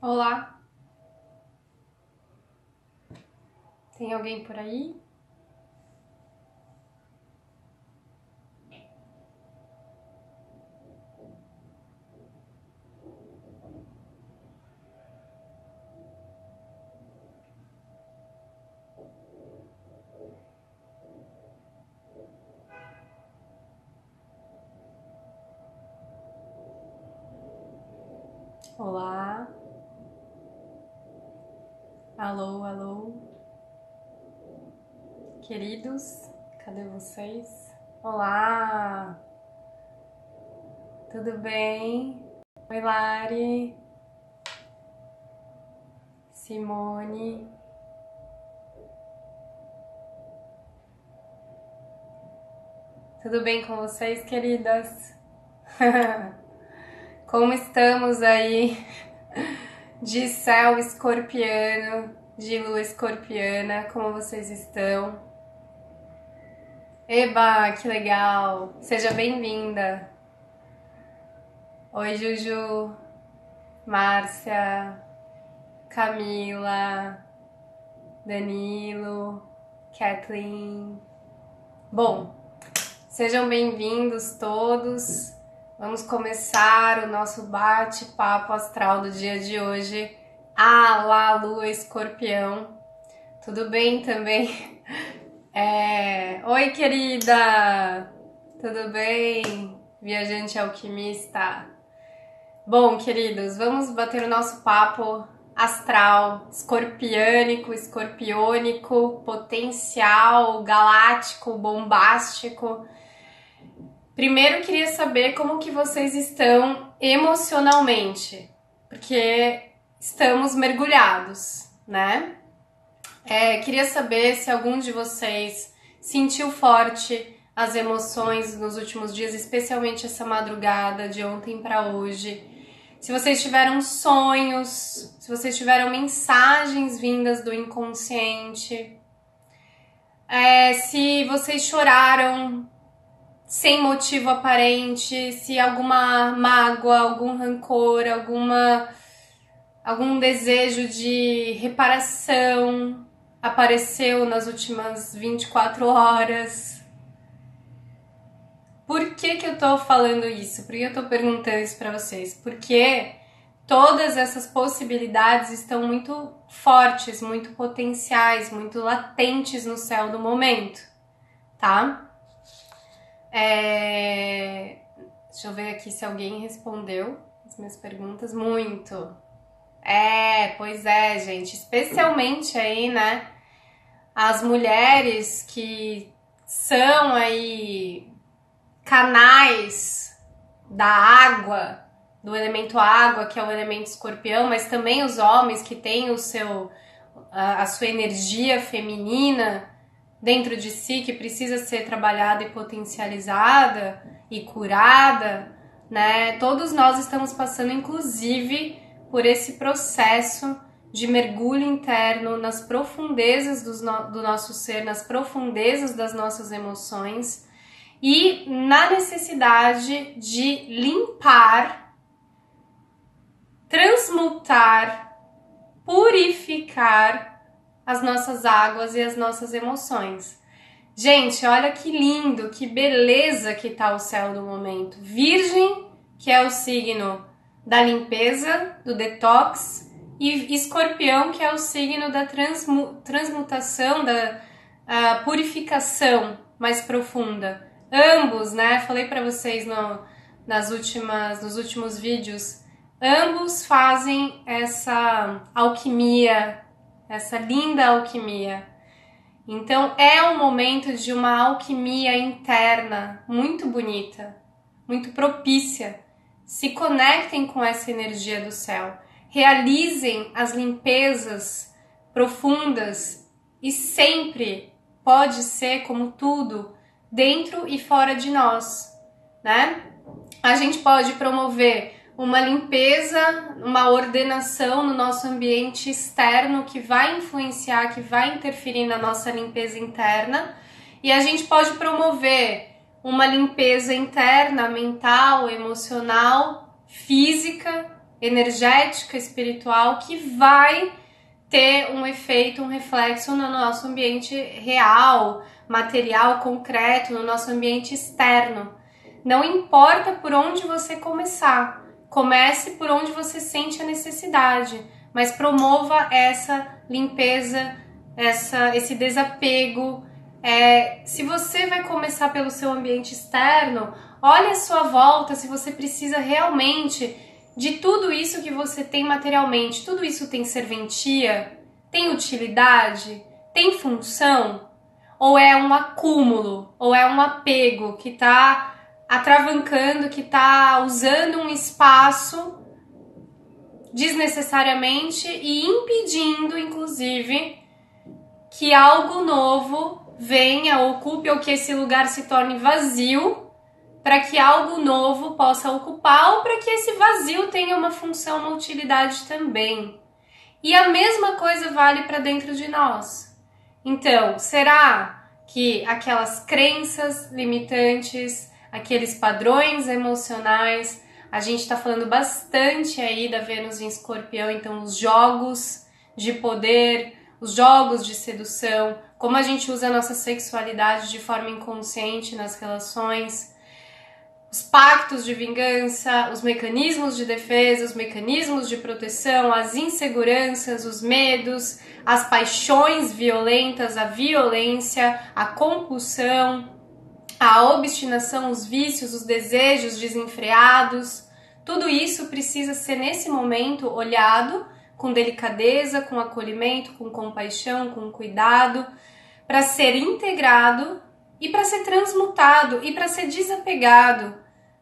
Olá, tem alguém por aí? Olá, alô, alô, queridos, cadê vocês? Olá, tudo bem? Oi, Lari, Simone, tudo bem com vocês, queridas? Como estamos aí de céu escorpiano, de lua escorpiana, como vocês estão? Eba, que legal! Seja bem-vinda! Oi, Juju, Márcia, Camila, Danilo, Kathleen. Bom, sejam bem-vindos todos. Vamos começar o nosso bate-papo astral do dia de hoje. Lá, Lua Escorpião. Tudo bem também? Oi, querida! Tudo bem? Viajante alquimista. Bom, queridos, vamos bater o nosso papo astral, escorpiânico, escorpiônico, potencial, galáctico, bombástico. Primeiro, queria saber como que vocês estão emocionalmente, porque estamos mergulhados, né? Queria saber se algum de vocês sentiu forte as emoções nos últimos dias, especialmente essa madrugada de ontem para hoje. Se vocês tiveram sonhos, se vocês tiveram mensagens vindas do inconsciente, se vocês choraram sem motivo aparente, se alguma mágoa, algum rancor, algum desejo de reparação apareceu nas últimas 24 horas. Por que eu tô falando isso? Por que eu tô perguntando isso pra vocês? Porque todas essas possibilidades estão muito fortes, muito potenciais, muito latentes no céu do momento, tá? Deixa eu ver aqui se alguém respondeu as minhas perguntas. Muito. Pois é, gente. Especialmente aí, né? As mulheres que são aí canais da água, do elemento água, que é o elemento escorpião, mas também os homens que têm a sua energia feminina dentro de si, que precisa ser trabalhada e potencializada e curada, né? Todos nós estamos passando, inclusive, por esse processo de mergulho interno nas profundezas do nosso ser, nas profundezas das nossas emoções, e na necessidade de limpar, transmutar, purificar as nossas águas e as nossas emoções. Gente, olha que lindo, que beleza que tá o céu do momento. Virgem, que é o signo da limpeza, do detox, e Escorpião, que é o signo da transmutação, da purificação mais profunda. Ambos, né? Falei para vocês nos últimos vídeos, ambos fazem essa alquimia, essa linda alquimia. Então é um momento de uma alquimia interna muito bonita, muito propícia. Se conectem com essa energia do céu, realizem as limpezas profundas e sempre pode ser como tudo, dentro e fora de nós, né? A gente pode promover uma limpeza, uma ordenação no nosso ambiente externo que vai influenciar, que vai interferir na nossa limpeza interna, e a gente pode promover uma limpeza interna, mental, emocional, física, energética, espiritual, que vai ter um efeito, um reflexo no nosso ambiente real, material, concreto, no nosso ambiente externo. Não importa por onde você começar, comece por onde você sente a necessidade, mas promova essa limpeza, esse desapego. Se você vai começar pelo seu ambiente externo, olhe a sua volta se você precisa realmente de tudo isso que você tem materialmente. Tudo isso tem serventia? Tem utilidade? Tem função? Ou é um acúmulo? Ou é um apego que está atravancando, que está usando um espaço desnecessariamente e impedindo, inclusive, que algo novo venha, ocupe, ou que esse lugar se torne vazio, para que algo novo possa ocupar, ou para que esse vazio tenha uma função, uma utilidade também. E a mesma coisa vale para dentro de nós. Então, será que aquelas crenças limitantes, aqueles padrões emocionais, a gente está falando bastante aí da Vênus em Escorpião, então os jogos de poder, os jogos de sedução, como a gente usa a nossa sexualidade de forma inconsciente nas relações, os pactos de vingança, os mecanismos de defesa, os mecanismos de proteção, as inseguranças, os medos, as paixões violentas, a violência, a compulsão, a obstinação, os vícios, os desejos desenfreados. Tudo isso precisa ser nesse momento olhado com delicadeza, com acolhimento, com compaixão, com cuidado, para ser integrado e para ser transmutado e para ser desapegado,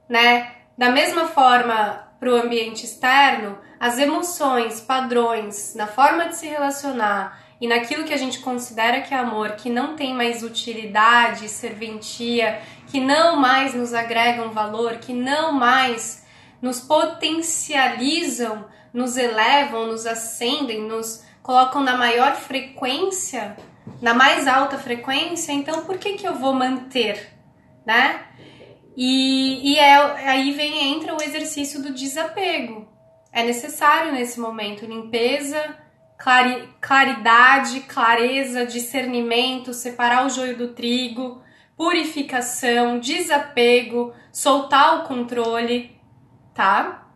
né? Da mesma forma, para o ambiente externo, as emoções, padrões, na forma de se relacionar e naquilo que a gente considera que é amor, que não tem mais utilidade, serventia, que não mais nos agregam valor, que não mais nos potencializam, nos elevam, nos ascendem, nos colocam na maior frequência, na mais alta frequência, então por que eu vou manter, né? Aí entra o exercício do desapego. É necessário nesse momento limpeza, claridade, clareza, discernimento, separar o joio do trigo, purificação, desapego, soltar o controle, tá?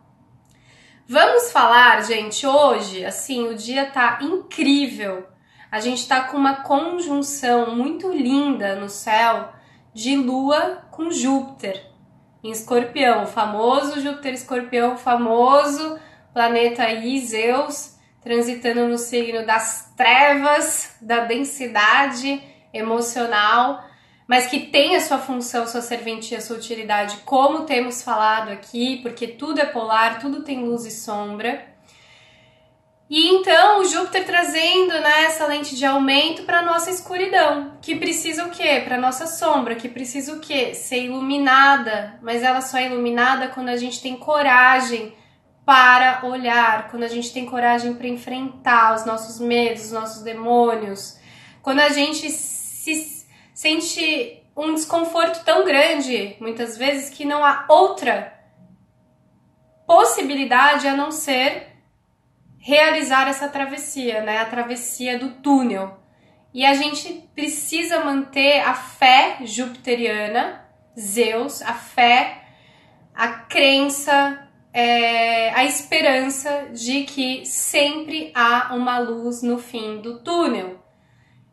Vamos falar, gente, hoje, assim, o dia tá incrível. A gente tá com uma conjunção muito linda no céu de Lua com Júpiter em Escorpião, o famoso Júpiter Escorpião, o famoso planeta aí, Zeus, transitando no signo das trevas, da densidade emocional, mas que tem a sua função, sua serventia, sua utilidade, como temos falado aqui, porque tudo é polar, tudo tem luz e sombra. E então o Júpiter trazendo, né, essa lente de aumento para nossa escuridão, que precisa o quê? Para nossa sombra, que precisa o quê? Ser iluminada, mas ela só é iluminada quando a gente tem coragem para olhar, quando a gente tem coragem para enfrentar os nossos medos, os nossos demônios, quando a gente se sente um desconforto tão grande, muitas vezes, que não há outra possibilidade a não ser realizar essa travessia, né? A travessia do túnel. E a gente precisa manter a fé jupiteriana, Zeus, a fé, a crença, a esperança de que sempre há uma luz no fim do túnel.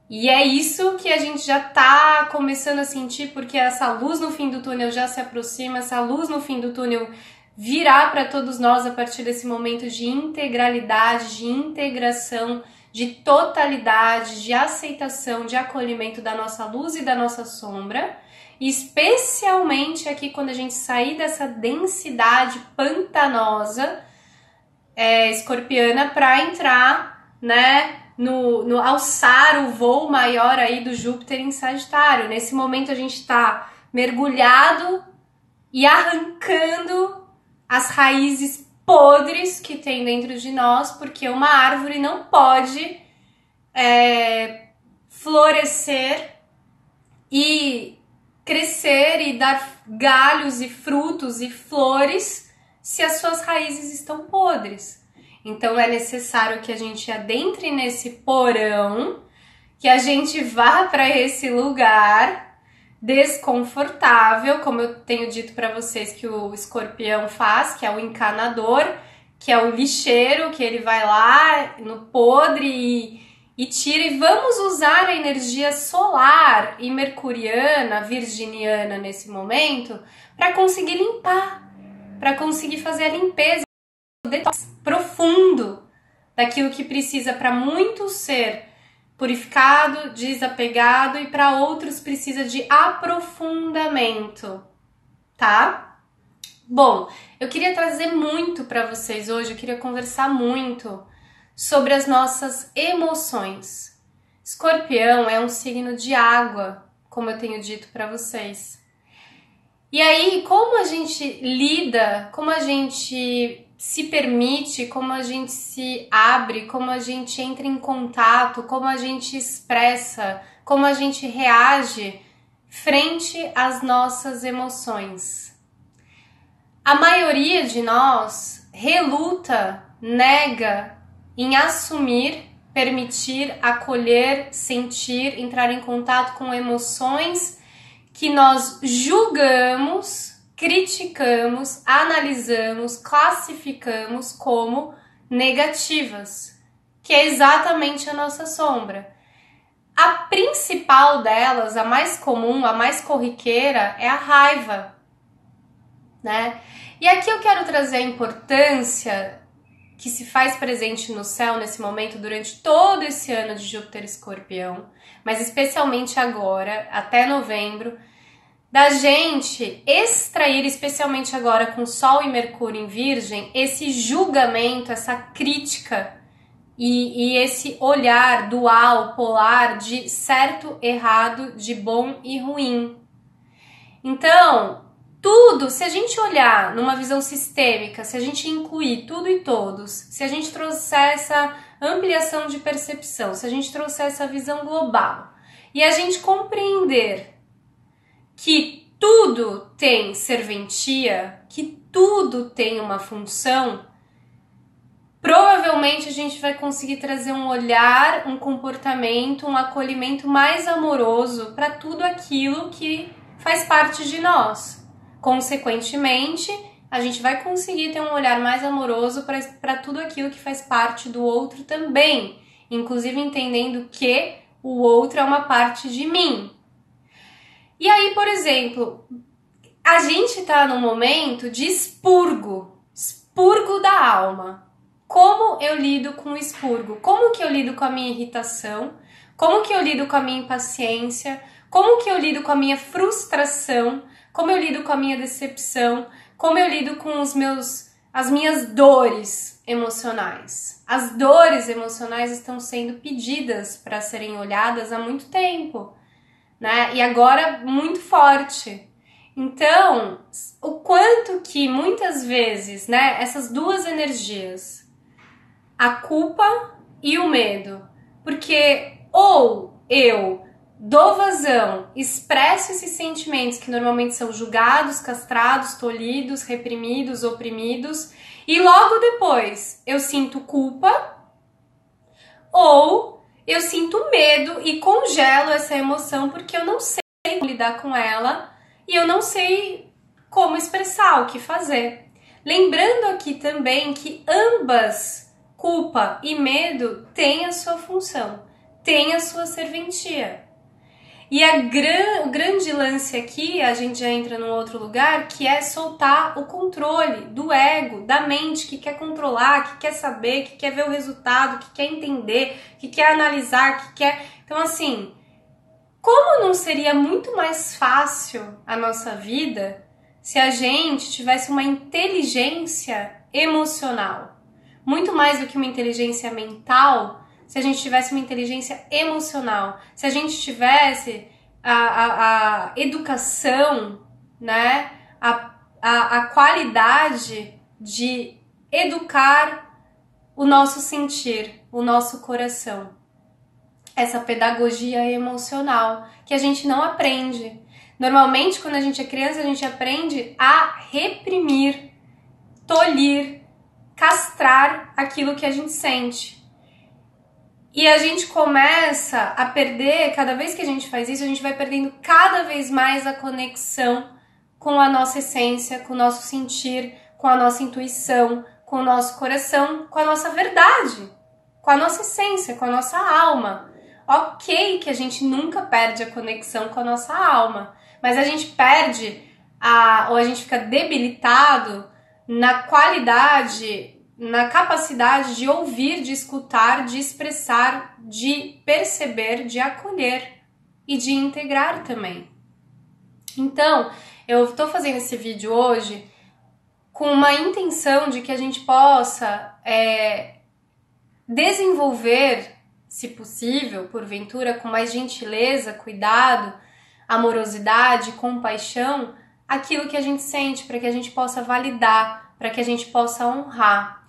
E é isso que a gente já tá começando a sentir, porque essa luz no fim do túnel já se aproxima, essa luz no fim do túnel virá para todos nós a partir desse momento de integralidade, de integração, de totalidade, de aceitação, de acolhimento da nossa luz e da nossa sombra, especialmente aqui quando a gente sair dessa densidade pantanosa escorpiana para entrar, né, no alçar o voo maior aí do Júpiter em Sagitário. Nesse momento a gente está mergulhado e arrancando as raízes podres que tem dentro de nós, porque uma árvore não pode florescer e crescer e dar galhos e frutos e flores se as suas raízes estão podres. Então é necessário que a gente adentre nesse porão, que a gente vá para esse lugar desconfortável, como eu tenho dito para vocês que o escorpião faz, que é o encanador, que é o lixeiro, que ele vai lá no podre e tira. E vamos usar a energia solar e mercuriana, virginiana nesse momento, para conseguir limpar, para conseguir fazer a limpeza, o detox profundo daquilo que precisa para muitos ser purificado, desapegado, e para outros precisa de aprofundamento, tá? Bom, eu queria trazer muito para vocês hoje, eu queria conversar muito sobre as nossas emoções. Escorpião é um signo de água, como eu tenho dito para vocês. E aí, como a gente lida, como a gente se permite, como a gente se abre, como a gente entra em contato, como a gente expressa, como a gente reage frente às nossas emoções. A maioria de nós reluta, nega em assumir, permitir, acolher, sentir, entrar em contato com emoções que nós julgamos, criticamos, analisamos, classificamos como negativas, que é exatamente a nossa sombra. A principal delas, a mais comum, a mais corriqueira, é a raiva, né? E aqui eu quero trazer a importância que se faz presente no céu nesse momento durante todo esse ano de Júpiter Escorpião, mas especialmente agora, até novembro, da gente extrair, especialmente agora com Sol e Mercúrio em Virgem, esse julgamento, essa crítica e esse olhar dual, polar, de certo, errado, de bom e ruim. Então, tudo, se a gente olhar numa visão sistêmica, se a gente incluir tudo e todos, se a gente trouxer essa ampliação de percepção, se a gente trouxer essa visão global e a gente compreender que tudo tem serventia, que tudo tem uma função, provavelmente a gente vai conseguir trazer um olhar, um comportamento, um acolhimento mais amoroso para tudo aquilo que faz parte de nós. Consequentemente, a gente vai conseguir ter um olhar mais amoroso para tudo aquilo que faz parte do outro também, inclusive entendendo que o outro é uma parte de mim. E aí, por exemplo, a gente está num momento de expurgo da alma. Como eu lido com o expurgo? Como que eu lido com a minha irritação? Como que eu lido com a minha impaciência? Como que eu lido com a minha frustração? Como eu lido com a minha decepção? Como eu lido com as minhas dores emocionais? As dores emocionais estão sendo pedidas para serem olhadas há muito tempo, né? E agora muito forte. Então, o quanto que muitas vezes, né, essas duas energias, a culpa e o medo, porque ou eu dou vazão, expresso esses sentimentos que normalmente são julgados, castrados, tolhidos, reprimidos, oprimidos, e logo depois eu sinto culpa, ou eu sinto medo e congelo essa emoção porque eu não sei como lidar com ela e eu não sei como expressar, o que fazer. Lembrando aqui também que ambas, culpa e medo, têm a sua função, têm a sua serventia. E o grande lance aqui, a gente já entra num outro lugar, que é soltar o controle do ego, da mente, que quer controlar, que quer saber, que quer ver o resultado, que quer entender, que quer analisar, que quer... Então, assim, como não seria muito mais fácil a nossa vida se a gente tivesse uma inteligência emocional? Muito mais do que uma inteligência mental, se a gente tivesse uma inteligência emocional, se a gente tivesse a educação, né, a qualidade de educar o nosso sentir, o nosso coração. Essa pedagogia emocional que a gente não aprende. Normalmente, quando a gente é criança, a gente aprende a reprimir. tolir, castrar aquilo que a gente sente. E a gente começa a perder, cada vez que a gente faz isso, a gente vai perdendo cada vez mais a conexão com a nossa essência, com o nosso sentir, com a nossa intuição, com o nosso coração, com a nossa verdade, com a nossa essência, com a nossa alma. Ok que a gente nunca perde a conexão com a nossa alma, mas a gente perde ou a gente fica debilitado na qualidade, na capacidade de ouvir, de escutar, de expressar, de perceber, de acolher e de integrar também. Então, eu estou fazendo esse vídeo hoje com uma intenção de que a gente possa desenvolver, se possível, porventura, com mais gentileza, cuidado, amorosidade, compaixão, aquilo que a gente sente, para que a gente possa validar, para que a gente possa honrar.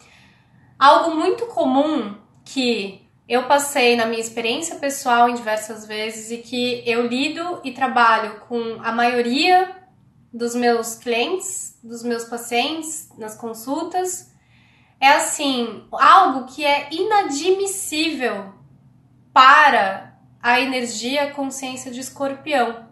Algo muito comum que eu passei na minha experiência pessoal em diversas vezes e que eu lido e trabalho com a maioria dos meus clientes, dos meus pacientes, nas consultas, é assim, algo que é inadmissível para a energia, a consciência de Escorpião.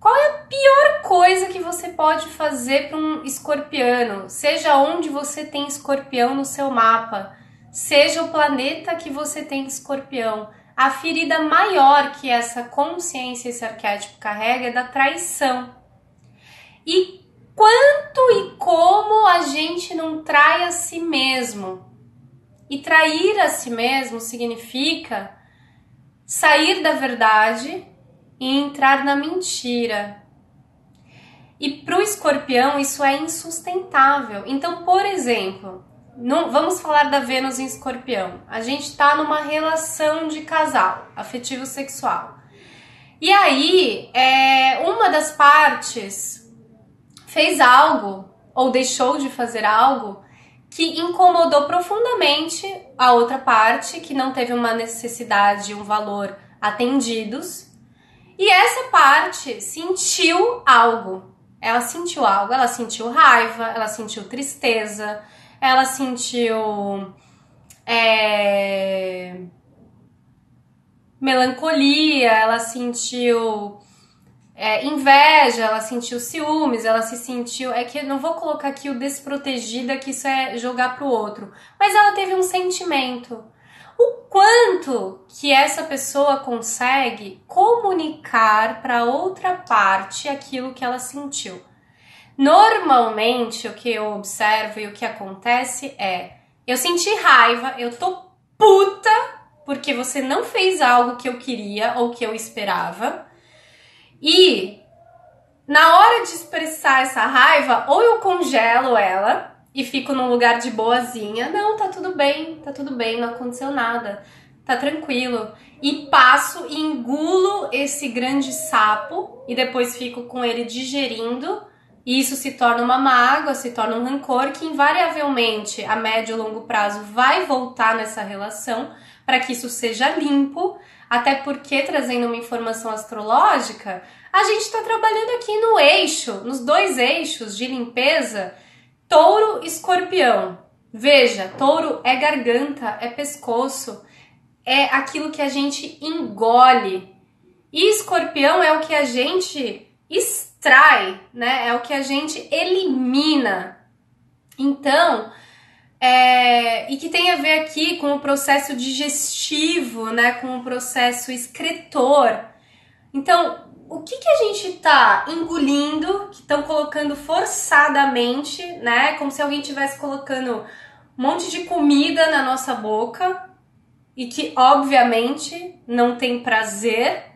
Qual é a pior coisa que você pode fazer para um escorpiano? Seja onde você tem Escorpião no seu mapa, seja o planeta que você tem Escorpião. A ferida maior que essa consciência, esse arquétipo carrega é da traição. E quanto e como a gente não trai a si mesmo? E trair a si mesmo significa sair da verdade e entrar na mentira. E para o Escorpião isso é insustentável. Então, por exemplo, vamos falar da Vênus em Escorpião. A gente está numa relação de casal, afetivo-sexual. E aí, uma das partes fez algo ou deixou de fazer algo que incomodou profundamente a outra parte, que não teve uma necessidade, um valor atendidos. E essa parte sentiu algo. Ela sentiu algo, ela sentiu raiva, ela sentiu tristeza, ela sentiu melancolia, ela sentiu inveja, ela sentiu ciúmes, ela se sentiu... É que eu não vou colocar aqui o desprotegida, que isso é jogar pro outro. Mas ela teve um sentimento. O quanto que essa pessoa consegue comunicar para outra parte aquilo que ela sentiu. Normalmente, o que eu observo e o que acontece é: eu senti raiva, eu tô puta porque você não fez algo que eu queria ou que eu esperava. E na hora de expressar essa raiva, ou eu congelo ela e fico num lugar de boazinha. Não, tá tudo bem, não aconteceu nada, tá tranquilo. E passo e engulo esse grande sapo e depois fico com ele digerindo. E isso se torna uma mágoa, se torna um rancor que invariavelmente a médio e longo prazo vai voltar nessa relação para que isso seja limpo. Até porque, trazendo uma informação astrológica, a gente está trabalhando aqui no eixo, nos dois eixos de limpeza, Touro e Escorpião. Veja, Touro é garganta, é pescoço, é aquilo que a gente engole. E Escorpião é o que a gente extrai, né? É o que a gente elimina. Então, e que tem a ver aqui com o processo digestivo, né? Com o processo excretor. Então, o que a gente tá engolindo, que estão colocando forçadamente, né? Como se alguém estivesse colocando um monte de comida na nossa boca e que, obviamente, não tem prazer.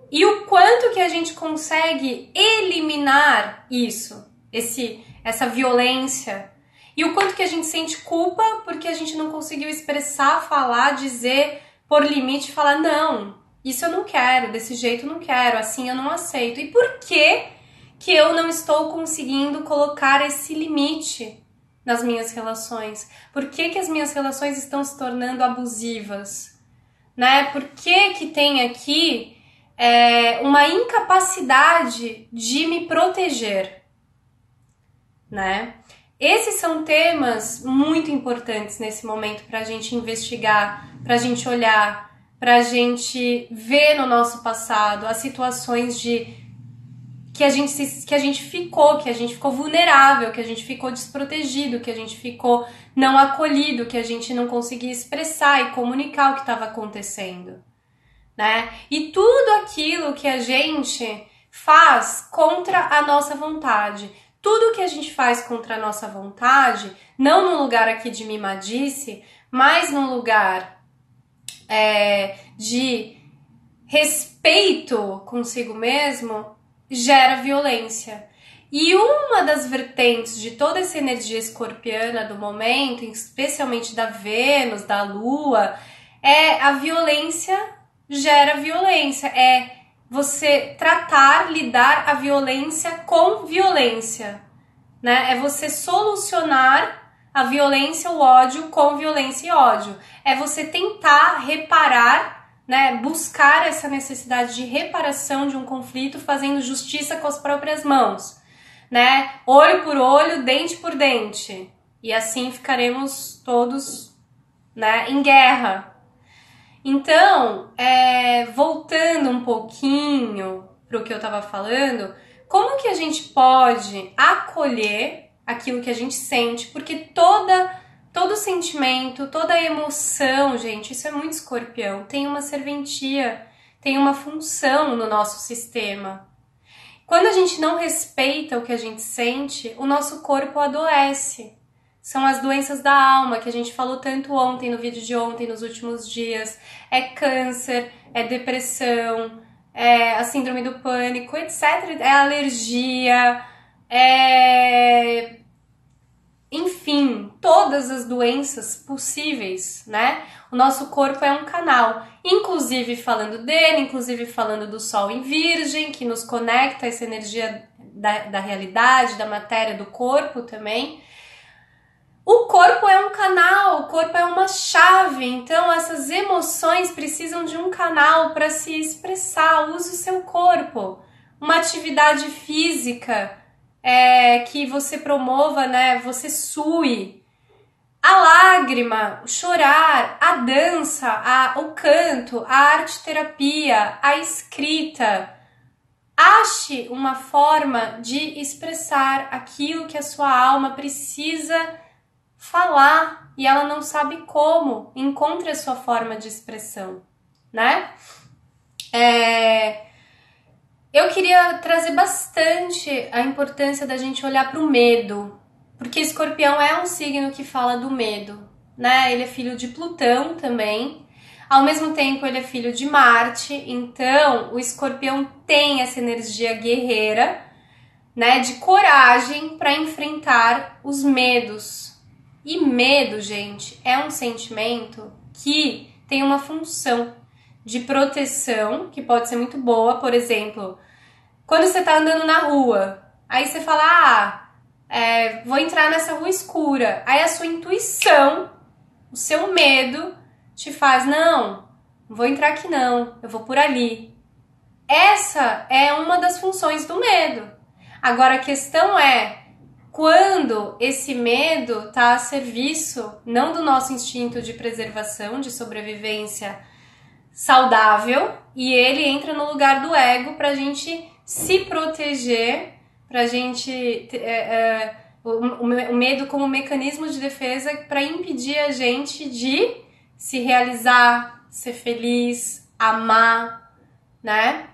E o quanto que a gente consegue eliminar isso, essa violência. E o quanto que a gente sente culpa porque a gente não conseguiu expressar, falar, dizer, pôr limite, falar não, isso eu não quero, desse jeito eu não quero, assim eu não aceito. E por que que eu não estou conseguindo colocar esse limite nas minhas relações? Por que que as minhas relações estão se tornando abusivas? Né? Por que que tem aqui uma incapacidade de me proteger? Né? Esses são temas muito importantes nesse momento para a gente investigar, para a gente olhar, para a gente ver no nosso passado as situações que a gente ficou vulnerável, que a gente ficou desprotegido, que a gente ficou não acolhido, que a gente não conseguia expressar e comunicar o que estava acontecendo, né? E tudo aquilo que a gente faz contra a nossa vontade. Tudo que a gente faz contra a nossa vontade, não num lugar aqui de mimadice, mas num lugar de respeito consigo mesmo, gera violência. E uma das vertentes de toda essa energia escorpiana do momento, especialmente da Vênus, da Lua, é a violência gera violência. É você lidar a violência com violência, né? É você solucionar a violência, o ódio com violência e ódio. É você tentar reparar, né? Buscar essa necessidade de reparação de um conflito, fazendo justiça com as próprias mãos, né? Olho por olho, dente por dente. E assim ficaremos todos, né, em guerra. Então, voltando um pouquinho para o que eu estava falando, como que a gente pode acolher aquilo que a gente sente? Porque todo sentimento, toda emoção, gente, isso é muito escorpião, tem uma serventia, tem uma função no nosso sistema. Quando a gente não respeita o que a gente sente, o nosso corpo adoece. São as doenças da alma, que a gente falou tanto ontem, no vídeo de ontem, nos últimos dias. É câncer, é depressão, é a síndrome do pânico, etc. É alergia, enfim, todas as doenças possíveis, né? O nosso corpo é um canal, inclusive falando dele, inclusive falando do Sol em Virgem, que nos conecta a essa energia da realidade, da matéria, do corpo também. O corpo é um canal, o corpo é uma chave, então essas emoções precisam de um canal para se expressar. Use o seu corpo. Uma atividade física que você promova, né? Você sue. A lágrima, o chorar, a dança, o canto, a arte-terapia, a escrita. Ache uma forma de expressar aquilo que a sua alma precisa falar e ela não sabe como. Encontre a sua forma de expressão, né? Eu queria trazer bastante a importância da gente olhar para o medo, porque Escorpião é um signo que fala do medo, né? Ele é filho de Plutão também, ao mesmo tempo ele é filho de Marte, então o Escorpião tem essa energia guerreira, né? De coragem para enfrentar os medos. E medo, gente, é um sentimento que tem uma função de proteção, que pode ser muito boa. Por exemplo, quando você tá andando na rua, aí você fala, vou entrar nessa rua escura. Aí a sua intuição, o seu medo te faz, não vou entrar aqui não, eu vou por ali. Essa é uma das funções do medo. Agora a questão é, quando esse medo está a serviço não do nosso instinto de preservação, de sobrevivência saudável, e ele entra no lugar do ego para a gente se proteger, para a gente... o medo como mecanismo de defesa para impedir a gente de se realizar, ser feliz, amar, né?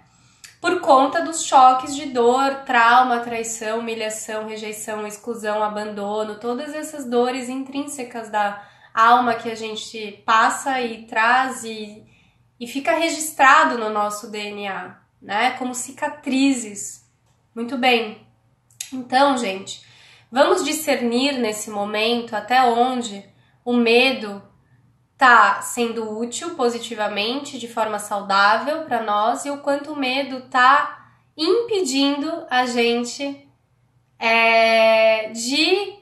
Por conta dos choques de dor, trauma, traição, humilhação, rejeição, exclusão, abandono, todas essas dores intrínsecas da alma que a gente passa e traz e fica registrado no nosso DNA, né? Como cicatrizes. Muito bem. Então, gente, vamos discernir nesse momento até onde o medo tá sendo útil positivamente, de forma saudável para nós, e o quanto o medo tá impedindo a gente de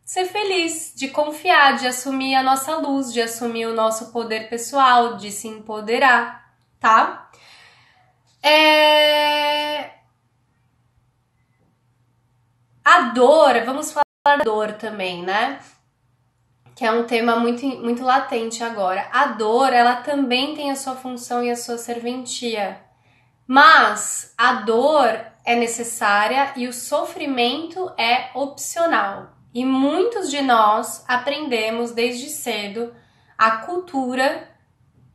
ser feliz, de confiar, de assumir a nossa luz, de assumir o nosso poder pessoal, de se empoderar, tá? A dor, vamos falar da dor também, né? Que é um tema muito latente agora. A dor, ela também tem a sua função e a sua serventia. Mas a dor é necessária e o sofrimento é opcional. E muitos de nós aprendemos desde cedo a cultura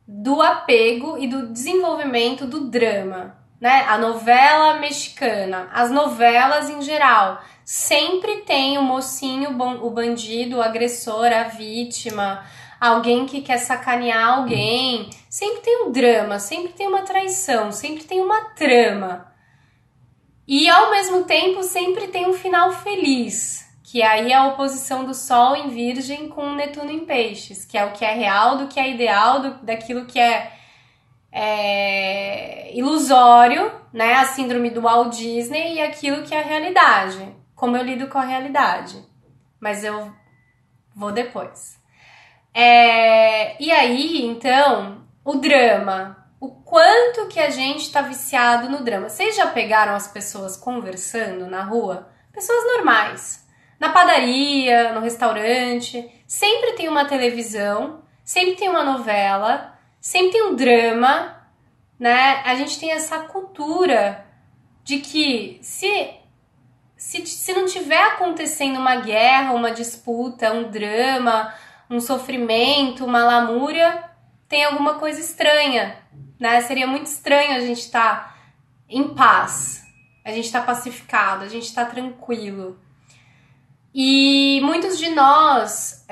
do apego e do desenvolvimento do drama, né? A novela mexicana, as novelas em geral, sempre tem o mocinho, o bandido, o agressor, a vítima, alguém que quer sacanear alguém. Sempre tem um drama, sempre tem uma traição, sempre tem uma trama. E ao mesmo tempo sempre tem um final feliz, que aí é a oposição do Sol em Virgem com Netuno em Peixes, que é o que é real do que é ideal, daquilo que é ilusório, né? A síndrome do Walt Disney e aquilo que é a realidade. Como eu lido com a realidade. Mas eu vou depois. E aí, então, o drama. O quanto que a gente tá viciado no drama. Vocês já pegaram as pessoas conversando na rua? Pessoas normais. Na padaria, no restaurante. Sempre tem uma televisão, sempre tem uma novela, sempre tem um drama, né? A gente tem essa cultura de que se não tiver acontecendo uma guerra, uma disputa, um drama, um sofrimento, uma lamúria, tem alguma coisa estranha, né? Seria muito estranho a gente estar em paz, a gente estar pacificado, a gente estar tranquilo. E muitos de nós,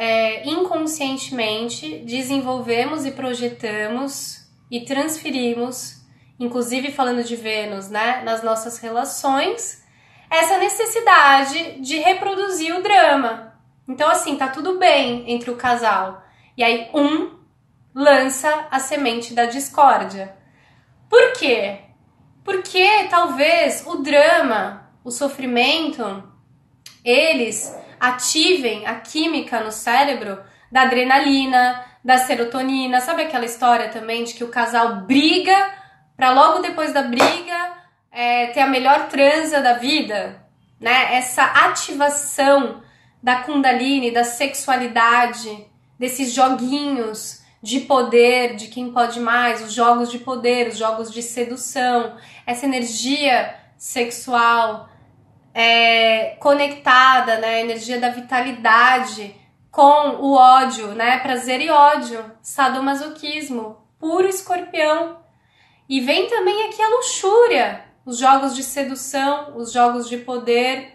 inconscientemente, desenvolvemos e projetamos e transferimos, inclusive falando de Vênus, né, nas nossas relações, essa necessidade de reproduzir o drama. Então, assim, tá tudo bem entre o casal. E aí, lança a semente da discórdia. Por quê? Porque talvez o drama, o sofrimento, eles ativem a química no cérebro da adrenalina, da serotonina. Sabe aquela história também de que o casal briga para logo depois da briga ter a melhor transa da vida, né? Essa ativação da Kundalini, da sexualidade, desses joguinhos de poder, de quem pode mais, os jogos de poder, os jogos de sedução, essa energia sexual conectada, né? A energia da vitalidade com o ódio, né? Prazer e ódio, sadomasoquismo, puro escorpião. E vem também aqui a luxúria, os jogos de sedução, os jogos de poder,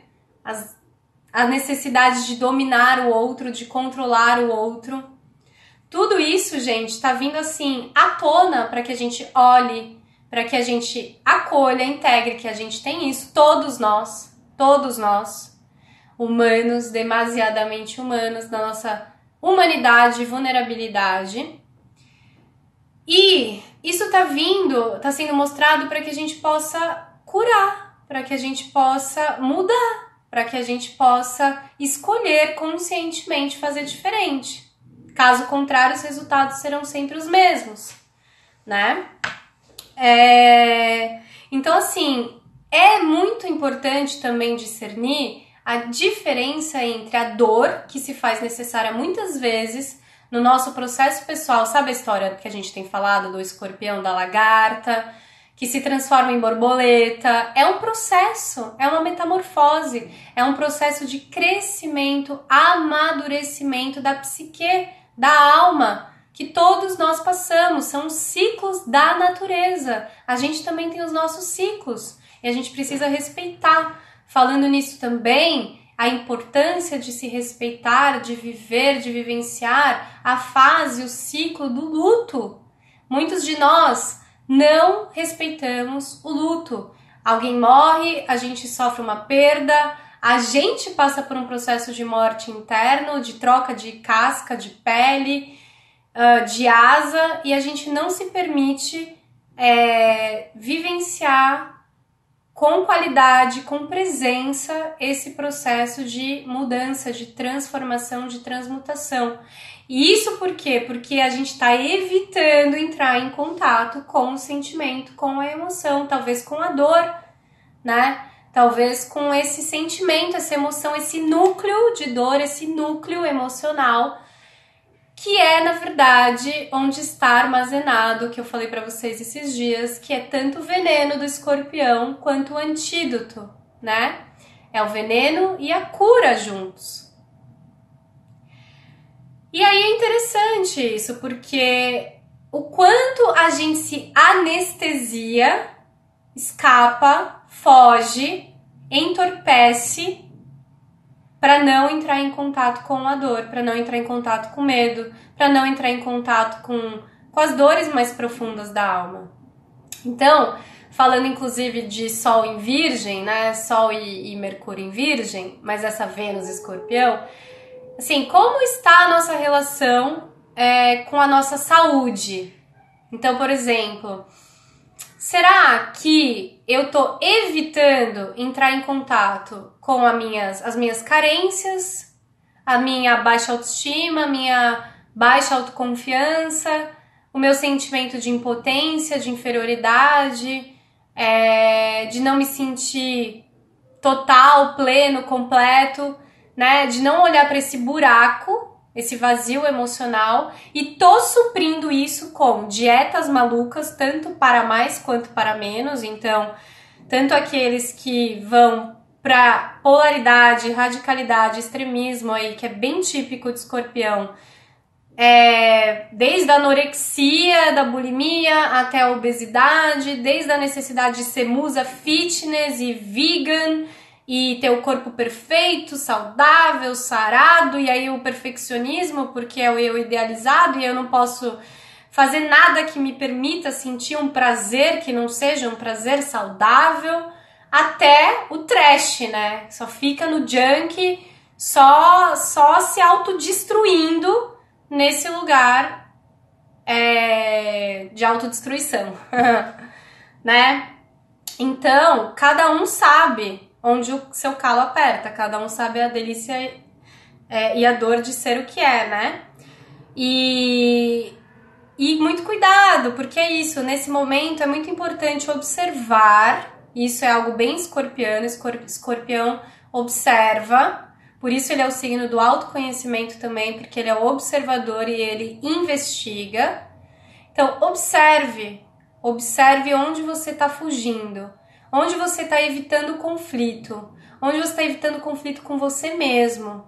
a necessidade de dominar o outro, de controlar o outro. Tudo isso, gente, tá vindo assim à tona para que a gente olhe, para que a gente acolha, integre que a gente tem isso, todos nós, humanos, demasiadamente humanos, da nossa humanidade e vulnerabilidade. E isso tá sendo mostrado para que a gente possa curar, para que a gente possa mudar, para que a gente possa escolher conscientemente fazer diferente. Caso contrário, os resultados serão sempre os mesmos, né? Então, assim, é muito importante também discernir a diferença entre a dor, que se faz necessária muitas vezes no nosso processo pessoal. Sabe a história que a gente tem falado do escorpião, da lagarta, que se transforma em borboleta? É um processo, é uma metamorfose, é um processo de crescimento, amadurecimento da psique, da alma, que todos nós passamos. São os ciclos da natureza. A gente também tem os nossos ciclos e a gente precisa respeitar. Falando nisso também, a importância de se respeitar, de viver, de vivenciar a fase, o ciclo do luto. Muitos de nós não respeitamos o luto. Alguém morre, a gente sofre uma perda, a gente passa por um processo de morte interno, de troca de casca, de pele, de asa, e a gente não se permite vivenciar com qualidade, com presença, esse processo de mudança, de transformação, de transmutação. E isso por quê? Porque a gente está evitando entrar em contato com o sentimento, com a emoção, talvez com a dor, né? talvez com esse sentimento, essa emoção, esse núcleo de dor, esse núcleo emocional, que é, na verdade, onde está armazenado, que eu falei para vocês esses dias, que é tanto o veneno do escorpião quanto o antídoto, né? É o veneno e a cura juntos. E aí é interessante isso, porque o quanto a gente se anestesia, escapa, foge, entorpece para não entrar em contato com a dor, para não entrar em contato com o medo, para não entrar em contato com as dores mais profundas da alma. Então, falando inclusive de Sol em Virgem, né? Sol e Mercúrio em Virgem, mas essa Vênus Escorpião, assim, como está a nossa relação com a nossa saúde? Então, por exemplo, será que eu tô evitando entrar em contato com as minhas carências, a minha baixa autoestima, a minha baixa autoconfiança, o meu sentimento de impotência, de inferioridade, de não me sentir total, pleno, completo, né? De não olhar para esse buraco, esse vazio emocional, e tô suprindo isso com dietas malucas, tanto para mais quanto para menos. Então, tanto aqueles que vão para polaridade, radicalidade, extremismo aí, que é bem típico de escorpião, desde a anorexia, da bulimia até a obesidade, desde a necessidade de ser musa fitness e vegan e ter o corpo perfeito, saudável, sarado, e aí o perfeccionismo, porque é o eu idealizado e eu não posso fazer nada que me permita sentir um prazer que não seja um prazer saudável, até o trash, né? Só fica no junk, só se autodestruindo nesse lugar de autodestruição, né? Então, cada um sabe onde o seu calo aperta, cada um sabe a delícia e a dor de ser o que é, né? E muito cuidado, porque é isso, nesse momento é muito importante observar, isso é algo bem escorpiano, escorpião observa, por isso ele é o signo do autoconhecimento também, porque ele é o observador e ele investiga. Então, observe onde você está fugindo, onde você está evitando conflito, onde você está evitando conflito com você mesmo,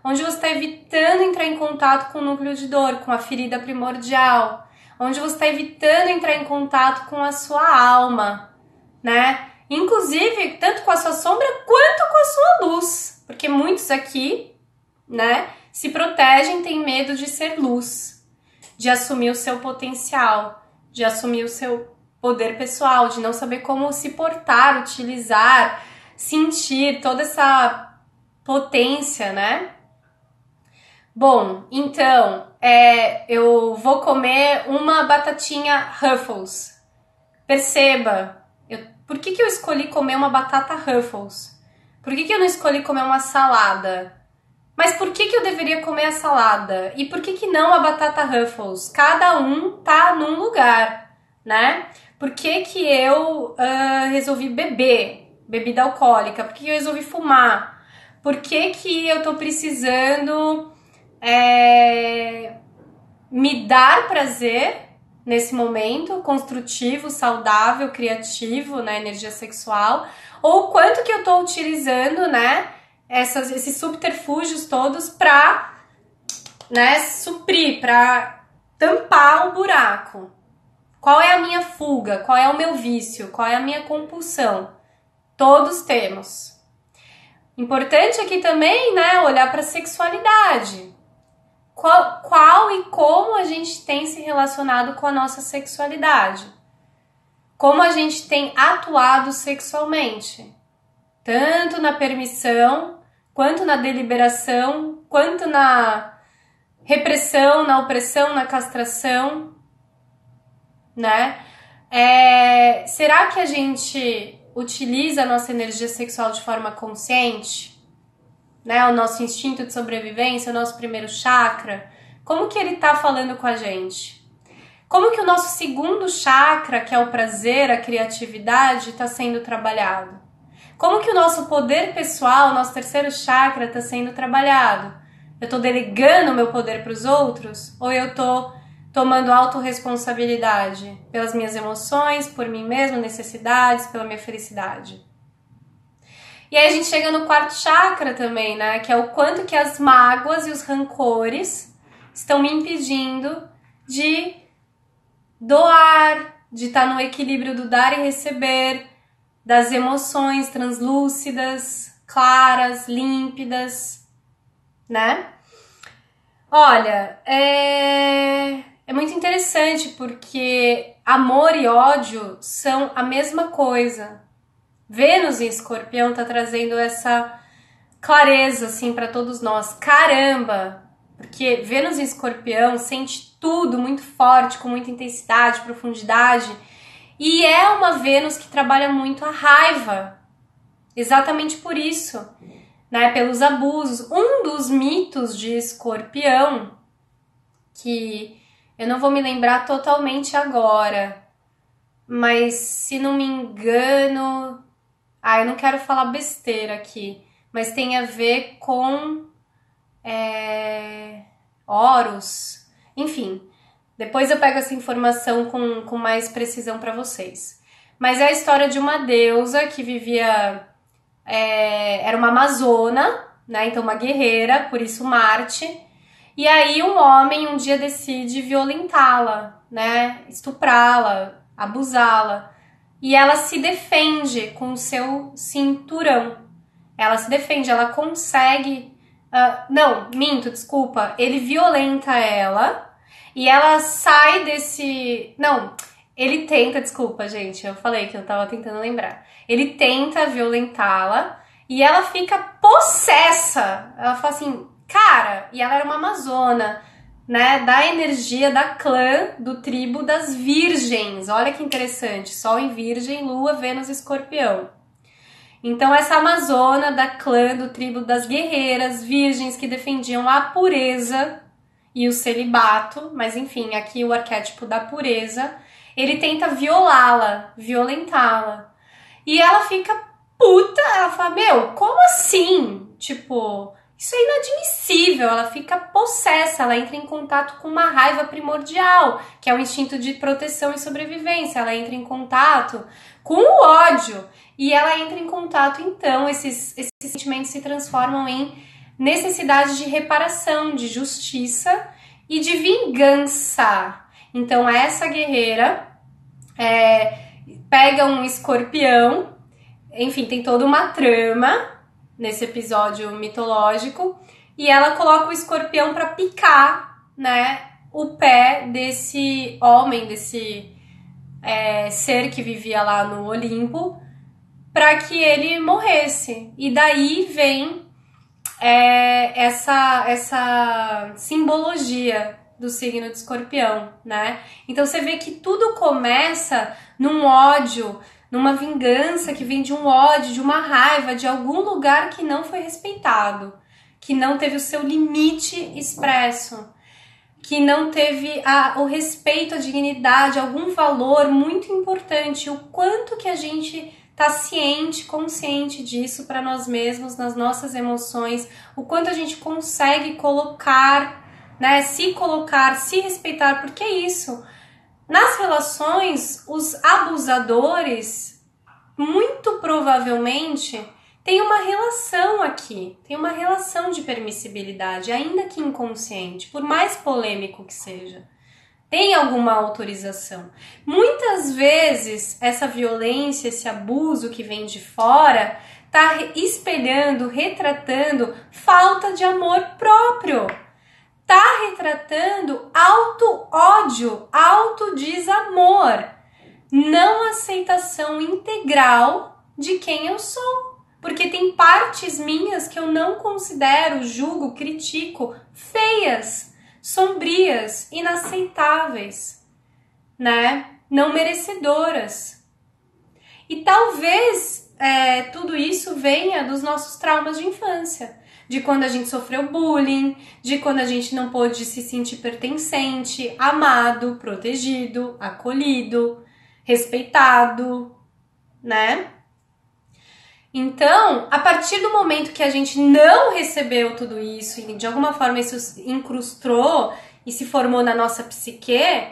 onde você está evitando entrar em contato com o núcleo de dor, com a ferida primordial, onde você está evitando entrar em contato com a sua alma, né? Inclusive, tanto com a sua sombra quanto com a sua luz, porque muitos aqui, né, se protegem, têm medo de ser luz, de assumir o seu potencial, de assumir o seu poder pessoal, de não saber como se portar, utilizar, sentir toda essa potência, né? Bom, então, eu vou comer uma batatinha Ruffles. Perceba, por que eu escolhi comer uma batata Ruffles? Por que eu não escolhi comer uma salada? Mas por que eu deveria comer a salada? E por que não a batata Ruffles? Cada um tá num lugar, né? Por que eu resolvi beber bebida alcoólica? Por que eu resolvi fumar? Por que eu tô precisando me dar prazer nesse momento construtivo, saudável, criativo, né, energia sexual, ou quanto que eu tô utilizando, né, esses subterfúgios todos pra, né, suprir, pra tampar o buraco. Qual é a minha fuga? Qual é o meu vício? Qual é a minha compulsão? Todos temos. Importante aqui também, né, olhar para a sexualidade. Qual e como a gente tem se relacionado com a nossa sexualidade? Como a gente tem atuado sexualmente? Tanto na permissão, quanto na deliberação, quanto na repressão, na opressão, na castração, né? Será que a gente utiliza a nossa energia sexual de forma consciente? Né, o nosso instinto de sobrevivência, o nosso primeiro chakra, como que ele tá falando com a gente? Como que o nosso segundo chakra, que é o prazer, a criatividade, está sendo trabalhado? Como que o nosso poder pessoal, nosso terceiro chakra está sendo trabalhado? Eu estou delegando o meu poder para os outros? Ou eu estou tomando autorresponsabilidade pelas minhas emoções, por mim mesma, necessidades, pela minha felicidade? E aí a gente chega no quarto chakra também, né? Que é o quanto que as mágoas e os rancores estão me impedindo de doar, de estar no equilíbrio do dar e receber, das emoções translúcidas, claras, límpidas, né? Olha, é muito interessante porque amor e ódio são a mesma coisa. Vênus em Escorpião tá trazendo essa clareza assim para todos nós. Caramba! Porque Vênus em Escorpião sente tudo muito forte, com muita intensidade, profundidade. E é uma Vênus que trabalha muito a raiva. Exatamente por isso, né? Pelos abusos. Um dos mitos de Escorpião, que eu não vou me lembrar totalmente agora, mas se não me engano... eu não quero falar besteira aqui, mas tem a ver com Horus. Enfim, depois eu pego essa informação com mais precisão para vocês. Mas é a história de uma deusa que vivia... era uma amazona, né? Então uma guerreira, por isso Marte. E aí um homem um dia decide violentá-la, né? Estuprá-la, abusá-la. E ela se defende com o seu cinturão. Ela se defende, ela consegue... não, minto, desculpa. Ele violenta ela e ela sai desse... Não, ele tenta, desculpa, gente. Eu falei que eu tava tentando lembrar. Ele tenta violentá-la e ela fica possessa. Ela fala assim, cara... E ela era uma amazona, né, da energia da clã, do tribo das virgens. Olha que interessante, Sol em Virgem, Lua, Vênus, Escorpião. Então essa amazona da clã, do tribo das guerreiras, virgens que defendiam a pureza e o celibato, mas enfim, aqui o arquétipo da pureza, ele tenta violá-la, violentá-la. E ela fica puta, ela fala, meu, como assim? Tipo... Isso é inadmissível, ela fica possessa, ela entra em contato com uma raiva primordial, que é o instinto de proteção e sobrevivência, ela entra em contato com o ódio, e ela entra em contato, então, esses sentimentos se transformam em necessidade de reparação, de justiça e de vingança. Então, essa guerreira pega um escorpião, enfim, tem toda uma trama nesse episódio mitológico, e ela coloca o escorpião para picar, né, o pé desse homem, desse ser que vivia lá no Olimpo, para que ele morresse. E daí vem essa simbologia do signo de Escorpião, né? Então você vê que tudo começa num ódio, numa vingança que vem de um ódio, de uma raiva, de algum lugar que não foi respeitado, que não teve o seu limite expresso, que não teve o respeito, a dignidade, algum valor muito importante. O quanto que a gente tá ciente, consciente disso para nós mesmos, nas nossas emoções, o quanto a gente consegue colocar, né, se colocar, se respeitar, porque é isso. Nas relações, os abusadores, muito provavelmente, têm uma relação aqui, tem uma relação de permissibilidade, ainda que inconsciente, por mais polêmico que seja. Tem alguma autorização. Muitas vezes, essa violência, esse abuso que vem de fora, tá espelhando, retratando falta de amor próprio. Tá retratando auto-ódio, auto-desamor, não aceitação integral de quem eu sou. Porque tem partes minhas que eu não considero, julgo, critico, feias, sombrias, inaceitáveis, né? Não merecedoras. E talvez tudo isso venha dos nossos traumas de infância. De quando a gente sofreu bullying, de quando a gente não pôde se sentir pertencente, amado, protegido, acolhido, respeitado, né? Então, a partir do momento que a gente não recebeu tudo isso e de alguma forma isso incrustou e se formou na nossa psique,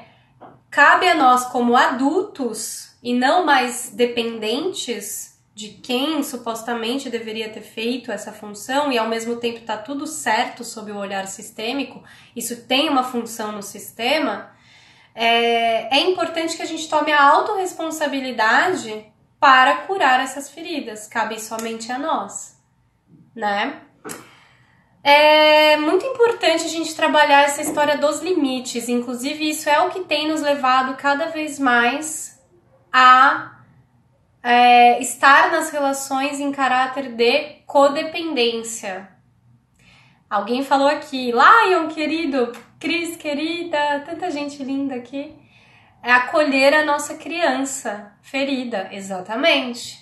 cabe a nós como adultos e não mais dependentes de quem supostamente deveria ter feito essa função e ao mesmo tempo tá tudo certo sob o olhar sistêmico, isso tem uma função no sistema, é importante que a gente tome a autorresponsabilidade para curar essas feridas, cabe somente a nós, né? É muito importante a gente trabalhar essa história dos limites, inclusive isso é o que tem nos levado cada vez mais a estar nas relações em caráter de codependência. Alguém falou aqui, Lion querido, Cris querida, tanta gente linda aqui, é acolher a nossa criança ferida, exatamente,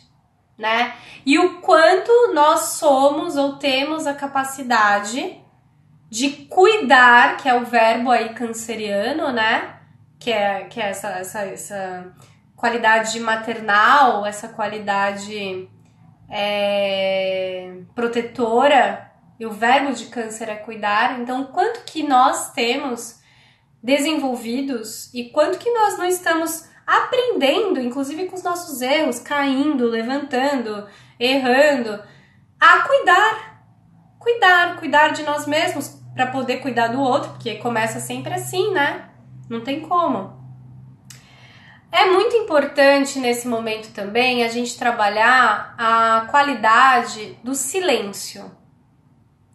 né? E o quanto nós somos ou temos a capacidade de cuidar, que é o verbo aí canceriano, né? Que é essa qualidade maternal, essa qualidade protetora, e o verbo de câncer é cuidar. Então, o quanto que nós temos desenvolvidos e quanto que nós não estamos aprendendo, inclusive com os nossos erros, caindo, levantando, errando, a cuidar de nós mesmos para poder cuidar do outro, porque começa sempre assim, né? Não tem como. É muito importante nesse momento também a gente trabalhar a qualidade do silêncio,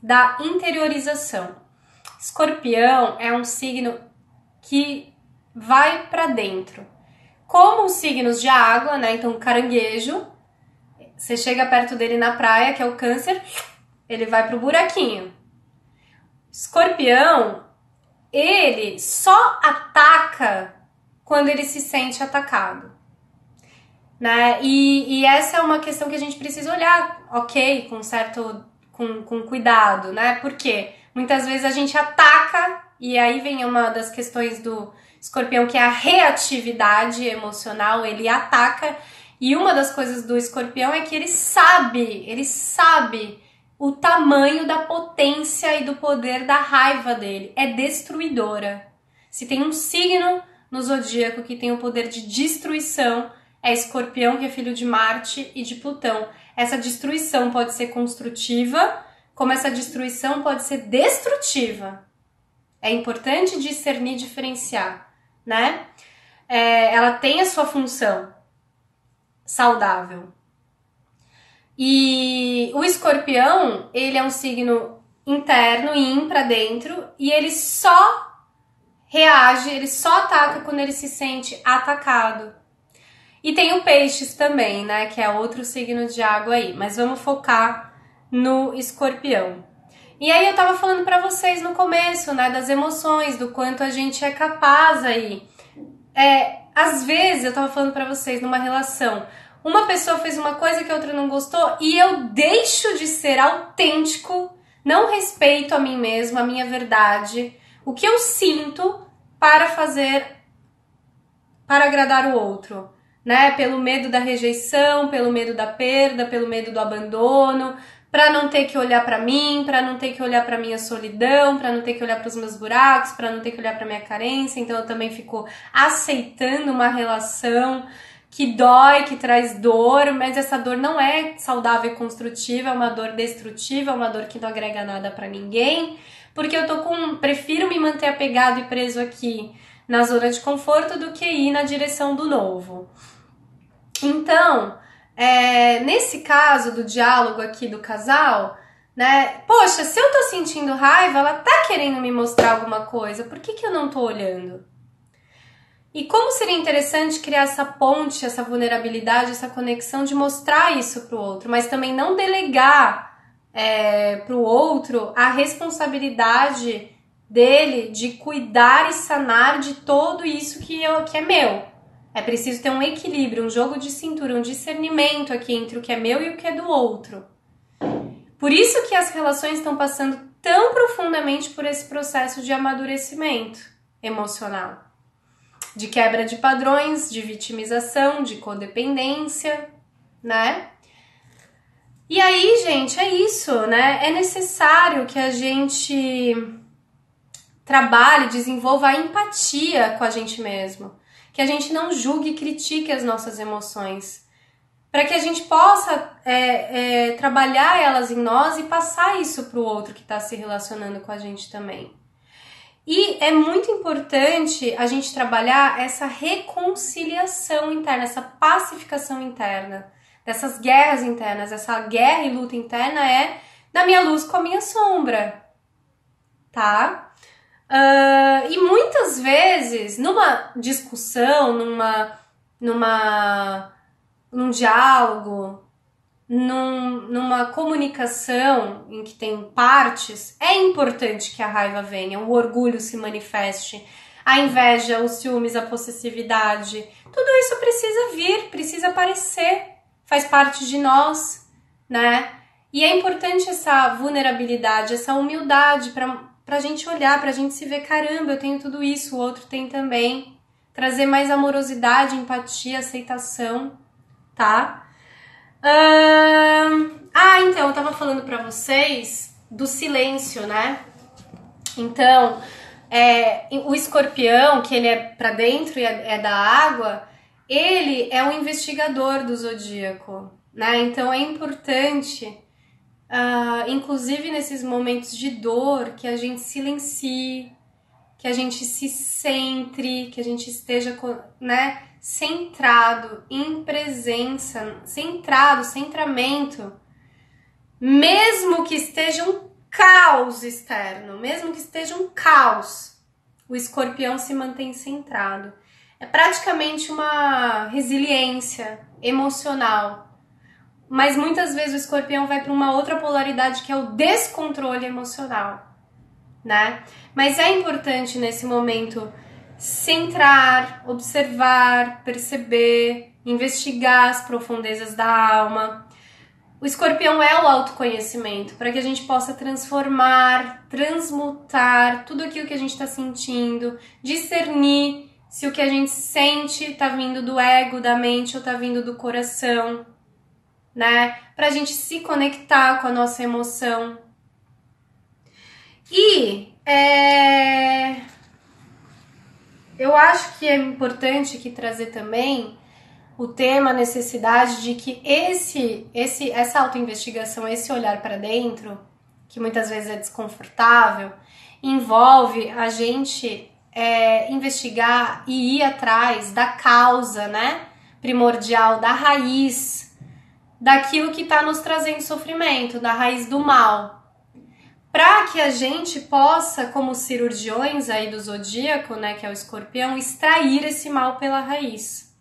da interiorização. Escorpião é um signo que vai para dentro. Como os signos de água, né? Então, caranguejo, você chega perto dele na praia, que é o câncer, ele vai pro buraquinho. Escorpião, ele só ataca quando ele se sente atacado, né? E essa é uma questão que a gente precisa olhar, ok, com cuidado, né? Porque muitas vezes a gente ataca, e aí vem uma das questões do escorpião, que é a reatividade emocional, ele ataca, e uma das coisas do escorpião é que ele sabe o tamanho da potência e do poder da raiva dele, é destruidora. Se tem um signo no zodíaco que tem o poder de destruição, é Escorpião, que é filho de Marte e de Plutão. Essa destruição pode ser construtiva, como essa destruição pode ser destrutiva. É importante discernir, diferenciar, né? Ela tem a sua função saudável. E o Escorpião, ele é um signo interno, yin pra dentro, e ele só reage, ele só ataca quando ele se sente atacado. E tem o Peixes também, né, que é outro signo de água aí, mas vamos focar no Escorpião. E aí eu tava falando pra vocês no começo, né, das emoções, do quanto a gente é capaz aí. Às vezes, eu tava falando pra vocês, numa relação, uma pessoa fez uma coisa que a outra não gostou e eu deixo de ser autêntico, não respeito a mim mesma, a minha verdade, o que eu sinto para agradar o outro, né? Pelo medo da rejeição, pelo medo da perda, pelo medo do abandono, para não ter que olhar para mim, para não ter que olhar para minha solidão, para não ter que olhar para os meus buracos, para não ter que olhar para minha carência. Então eu também fico aceitando uma relação que dói, que traz dor, mas essa dor não é saudável e construtiva, é uma dor destrutiva, é uma dor que não agrega nada para ninguém, porque eu prefiro me manter apegado e preso aqui na zona de conforto do que ir na direção do novo. Então, nesse caso do diálogo aqui do casal, né? Poxa, se eu tô sentindo raiva, ela tá querendo me mostrar alguma coisa, por que eu não tô olhando? E como seria interessante criar essa ponte, essa vulnerabilidade, essa conexão de mostrar isso pro outro, mas também não delegar pro outro a responsabilidade dele de cuidar e sanar de tudo isso que é meu. É preciso ter um equilíbrio, um jogo de cintura, um discernimento aqui entre o que é meu e o que é do outro. Por isso que as relações estão passando tão profundamente por esse processo de amadurecimento emocional, de quebra de padrões, de vitimização, de codependência, né? E aí, gente, é isso, né? É necessário que a gente trabalhe, desenvolva a empatia com a gente mesmo. Que a gente não julgue e critique as nossas emoções. Para que a gente possa trabalhar elas em nós e passar isso para o outro que está se relacionando com a gente também. E é muito importante a gente trabalhar essa reconciliação interna, essa pacificação interna, dessas guerras internas. Essa guerra e luta interna é da minha luz com a minha sombra, tá? E muitas vezes, numa discussão, num diálogo, numa comunicação em que tem partes, é importante que a raiva venha, o orgulho se manifeste, a inveja, os ciúmes, a possessividade. Tudo isso precisa vir, precisa aparecer, faz parte de nós, né? E é importante essa vulnerabilidade, essa humildade pra gente olhar, pra gente se ver, caramba, eu tenho tudo isso, o outro tem também. Trazer mais amorosidade, empatia, aceitação, tá? Então, eu tava falando pra vocês do silêncio, né? Então, o escorpião, que ele é pra dentro e é da água, ele é um investigador do zodíaco, né? Então, é importante, inclusive nesses momentos de dor, que a gente silencie, que a gente se centre, que a gente esteja, né, centrado, em presença, centramento, mesmo que esteja um caos externo, mesmo que esteja um caos, o escorpião se mantém centrado. É praticamente uma resiliência emocional, mas muitas vezes o escorpião vai para uma outra polaridade que é o descontrole emocional, né? Mas é importante nesse momento centrar, observar, perceber, investigar as profundezas da alma. O escorpião é o autoconhecimento, para que a gente possa transformar, transmutar tudo aquilo que a gente está sentindo, discernir se o que a gente sente está vindo do ego, da mente ou está vindo do coração, né? Para a gente se conectar com a nossa emoção. E eu acho que é importante aqui trazer também o tema, a necessidade de que essa autoinvestigação, esse olhar para dentro, que muitas vezes é desconfortável, envolve a gente investigar e ir atrás da causa, né, primordial, da raiz, daquilo que está nos trazendo sofrimento, da raiz do mal. Para que a gente possa, como cirurgiões aí do zodíaco, né, que é o escorpião, extrair esse mal pela raiz.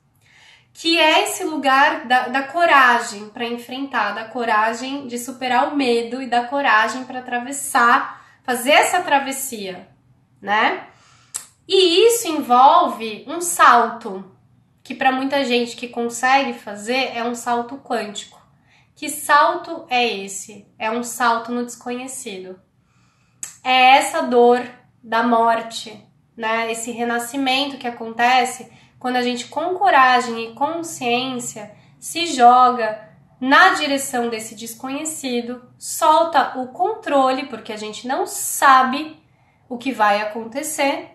Que é esse lugar da coragem para enfrentar, da coragem de superar o medo e da coragem para atravessar, fazer essa travessia, né? E isso envolve um salto, que para muita gente que consegue fazer é um salto quântico. Que salto é esse? É um salto no desconhecido. É essa dor da morte, né? Esse renascimento que acontece quando a gente, com coragem e consciência, se joga na direção desse desconhecido, solta o controle, porque a gente não sabe o que vai acontecer.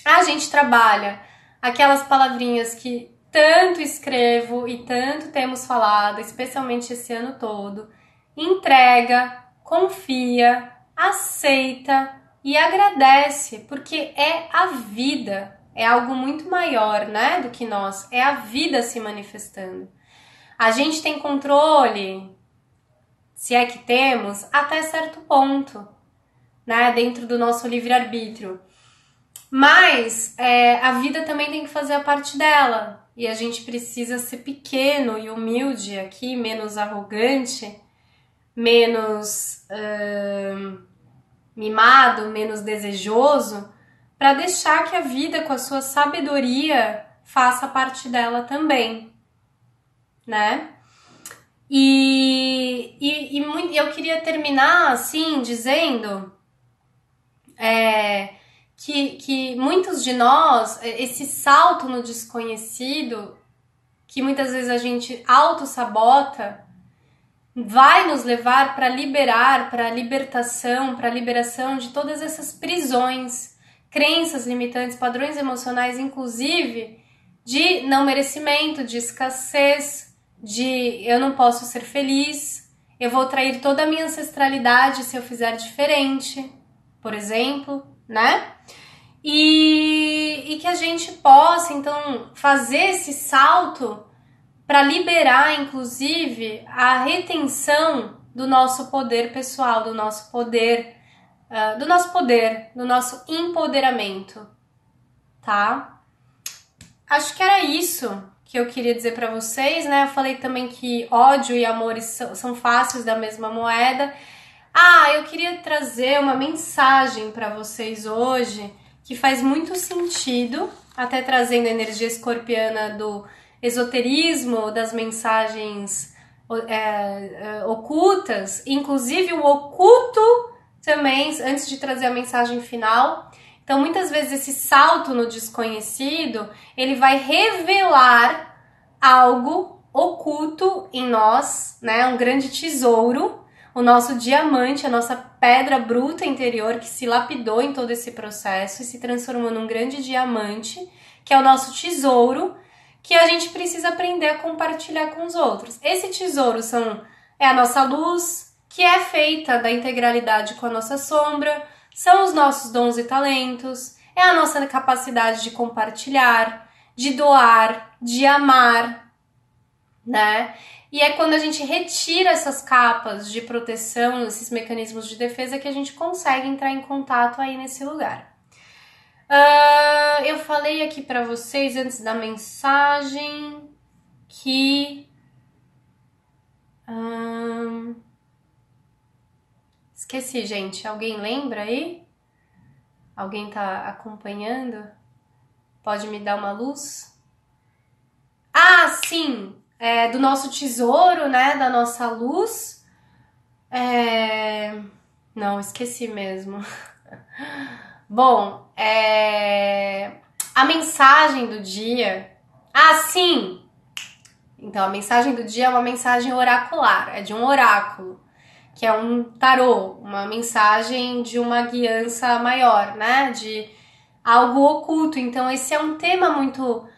A gente trabalha aquelas palavrinhas que tanto escrevo e tanto temos falado, especialmente esse ano todo. Entrega, confia, aceita e agradece, porque é a vida, é algo muito maior, né, do que nós, é a vida se manifestando. A gente tem controle, se é que temos, até certo ponto, né, dentro do nosso livre-arbítrio. Mas a vida também tem que fazer a parte dela. E a gente precisa ser pequeno e humilde aqui, menos arrogante, menos mimado, menos desejoso, para deixar que a vida, com a sua sabedoria, faça parte dela também, né? E eu queria terminar assim, dizendo que muitos de nós, esse salto no desconhecido, que muitas vezes a gente auto-sabota, vai nos levar para liberar, para a libertação, para a liberação de todas essas prisões, crenças limitantes, padrões emocionais, inclusive de não merecimento, de escassez, de eu não posso ser feliz, eu vou trair toda a minha ancestralidade se eu fizer diferente, por exemplo, né? E que a gente possa, então, fazer esse salto para liberar, inclusive, a retenção do nosso poder pessoal, do nosso poder, do nosso empoderamento, tá? Acho que era isso que eu queria dizer para vocês, né? Eu falei também que ódio e amor são faces da mesma moeda. Eu queria trazer uma mensagem para vocês hoje que faz muito sentido, até trazendo a energia escorpiana do esoterismo, das mensagens ocultas, inclusive o oculto também, antes de trazer a mensagem final. Então, muitas vezes esse salto no desconhecido, ele vai revelar algo oculto em nós, né? Um grande tesouro, o nosso diamante, a nossa pedra bruta interior que se lapidou em todo esse processo e se transformou num grande diamante, que é o nosso tesouro, que a gente precisa aprender a compartilhar com os outros. Esse tesouro é a nossa luz, que é feita da integralidade com a nossa sombra, são os nossos dons e talentos, é a nossa capacidade de compartilhar, de doar, de amar, né? E é quando a gente retira essas capas de proteção, esses mecanismos de defesa, que a gente consegue entrar em contato aí nesse lugar. Eu falei aqui para vocês antes da mensagem que esqueci, gente. Alguém lembra aí? Alguém tá acompanhando? Pode me dar uma luz? Sim! Do nosso tesouro, né? Da nossa luz. Não, esqueci mesmo. Bom, a mensagem do dia... sim! Então, a mensagem do dia é uma mensagem oracular, é de um oráculo, que é um tarô, uma mensagem de uma guiança maior, né? De algo oculto. Então, esse é um tema muito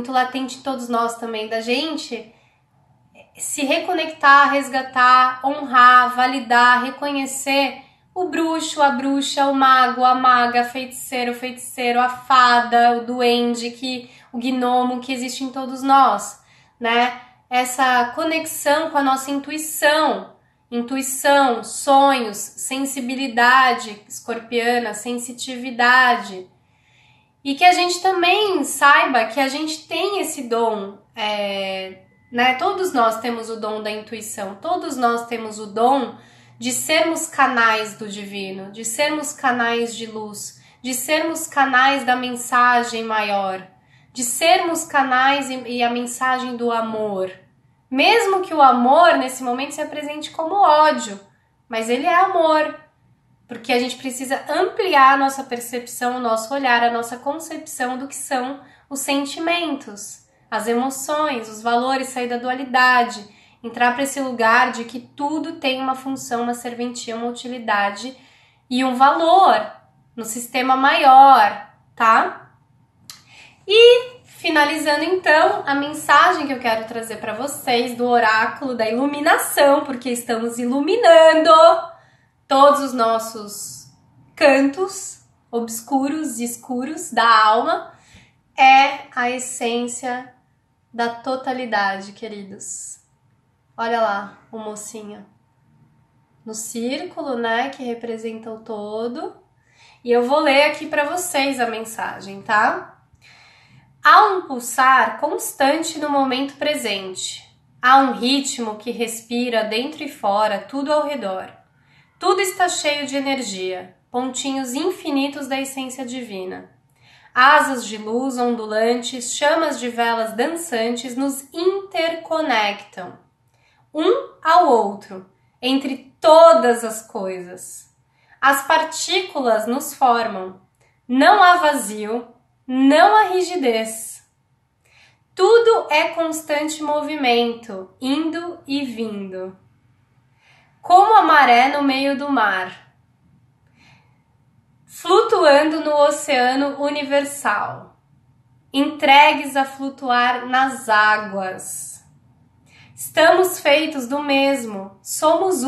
latente em todos nós também, da gente se reconectar, resgatar, honrar, validar, reconhecer o bruxo, a bruxa, o mago, a maga, o feiticeiro, a fada, o duende, o gnomo que existe em todos nós, né? Essa conexão com a nossa intuição, sonhos, sensibilidade escorpiana, sensitividade. E que a gente também saiba que a gente tem esse dom, né? Todos nós temos o dom da intuição, todos nós temos o dom de sermos canais do divino, de sermos canais de luz, de sermos canais da mensagem maior, de sermos canais e a mensagem do amor. Mesmo que o amor, nesse momento, se apresente como ódio, mas ele é amor, porque a gente precisa ampliar a nossa percepção, o nosso olhar, a nossa concepção do que são os sentimentos, as emoções, os valores, sair da dualidade, entrar para esse lugar de que tudo tem uma função, uma serventia, uma utilidade e um valor no sistema maior, tá? E finalizando então a mensagem que eu quero trazer para vocês do oráculo da iluminação, porque estamos iluminando todos os nossos cantos obscuros e escuros da alma, é a essência da totalidade, queridos. Olha lá o mocinho no círculo, né, que representa o todo. E eu vou ler aqui para vocês a mensagem, tá? Há um pulsar constante no momento presente. Há um ritmo que respira dentro e fora, tudo ao redor. Tudo está cheio de energia, pontinhos infinitos da essência divina. Asas de luz ondulantes, chamas de velas dançantes nos interconectam, um ao outro, entre todas as coisas. As partículas nos formam. Não há vazio, não há rigidez. Tudo é constante movimento, indo e vindo. Como a maré no meio do mar, flutuando no oceano universal, entregues a flutuar nas águas. Estamos feitos do mesmo, somos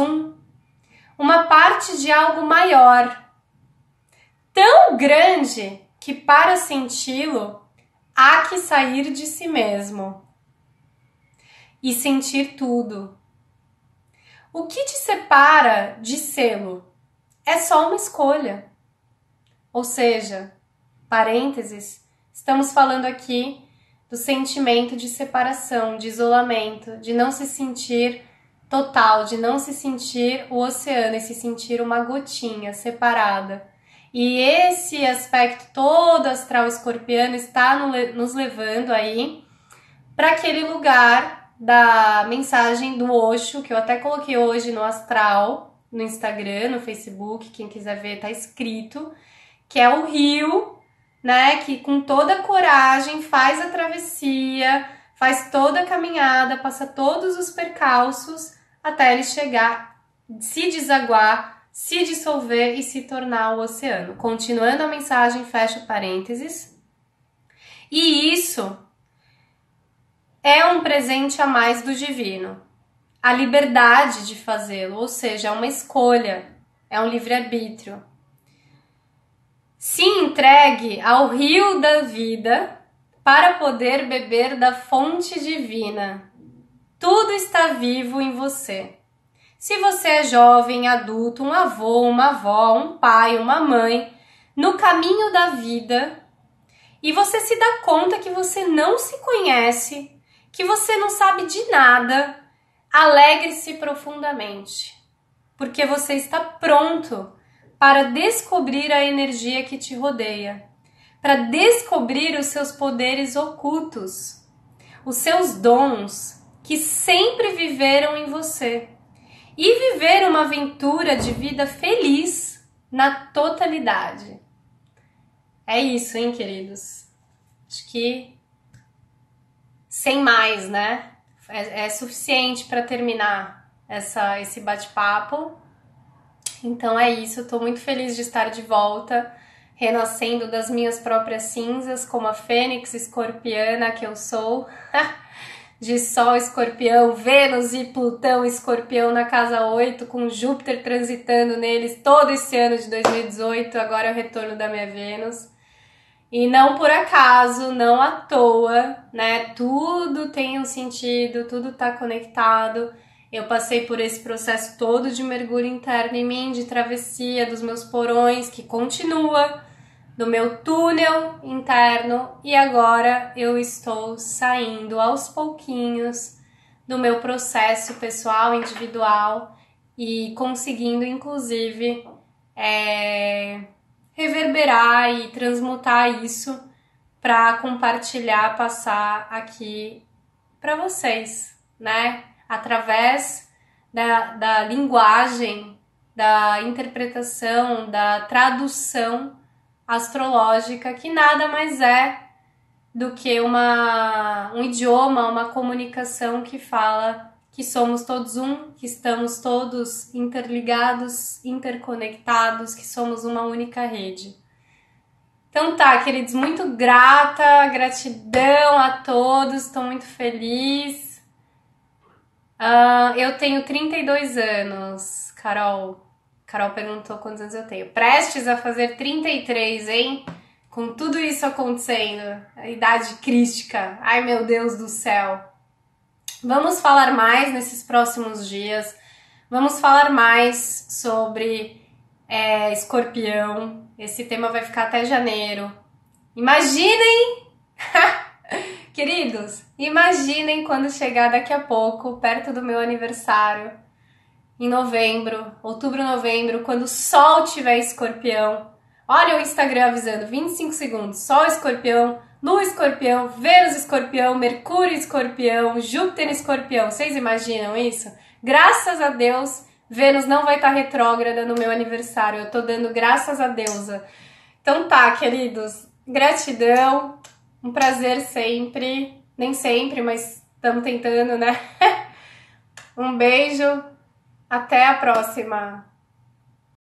uma parte de algo maior, tão grande que para senti-lo há que sair de si mesmo e sentir tudo. O que te separa de sê-lo é só uma escolha. Ou seja, parênteses, estamos falando aqui do sentimento de separação, de isolamento, de não se sentir total, de não se sentir o oceano e se sentir uma gotinha separada. E esse aspecto todo astral escorpiano está nos levando aí para aquele lugar da mensagem do Osho, que eu até coloquei hoje no astral, no Instagram, no Facebook, quem quiser ver tá escrito, que é o rio, né, que com toda a coragem faz a travessia, faz toda a caminhada, passa todos os percalços até ele chegar, se desaguar, se dissolver e se tornar o oceano. Continuando a mensagem, fecho parênteses. E isso é um presente a mais do divino. A liberdade de fazê-lo, ou seja, é uma escolha, é um livre-arbítrio. Se entregue ao rio da vida para poder beber da fonte divina. Tudo está vivo em você. Se você é jovem, adulto, um avô, uma avó, um pai, uma mãe, no caminho da vida, e você se dá conta que você não se conhece, que você não sabe de nada, alegre-se profundamente, porque você está pronto para descobrir a energia que te rodeia, para descobrir os seus poderes ocultos, os seus dons que sempre viveram em você e viver uma aventura de vida feliz na totalidade. É isso, hein, queridos? Acho que sem mais, né? É suficiente para terminar esse bate-papo. Então é isso, eu tô muito feliz de estar de volta, renascendo das minhas próprias cinzas, como a fênix escorpiana que eu sou, de Sol escorpião, Vênus e Plutão escorpião na casa 8, com Júpiter transitando neles todo esse ano de 2018, agora é o retorno da minha Vênus. E não por acaso, não à toa, né? Tudo tem um sentido, tudo tá conectado. Eu passei por esse processo todo de mergulho interno em mim, de travessia dos meus porões, que continua, do meu túnel interno, e agora eu estou saindo aos pouquinhos do meu processo pessoal, individual, e conseguindo, inclusive, reverberar e transmutar isso para compartilhar, passar aqui para vocês, né? Através da linguagem, da interpretação, da tradução astrológica, que nada mais é do que um idioma, uma comunicação que fala que somos todos que estamos todos interligados, interconectados, que somos uma única rede. Então tá, queridos, muito grata, gratidão a todos, estou muito feliz. Eu tenho 32 anos, Carol. Carol perguntou quantos anos eu tenho. Prestes a fazer 33, hein? Com tudo isso acontecendo, a idade crística. Ai, meu Deus do céu. Vamos falar mais nesses próximos dias. Vamos falar mais sobre escorpião. Esse tema vai ficar até janeiro. Imaginem! Queridos, imaginem quando chegar daqui a pouco, perto do meu aniversário, em novembro, outubro, novembro, quando o Sol tiver escorpião. Olha o Instagram avisando, 25 segundos, Sol escorpião, Lua escorpião, Vênus escorpião, Mercúrio escorpião, Júpiter escorpião. Vocês imaginam isso? Graças a Deus, Vênus não vai estar retrógrada no meu aniversário. Eu tô dando graças a deusa. Então tá, queridos, gratidão, um prazer sempre. Nem sempre, mas estamos tentando, né? Um beijo, até a próxima!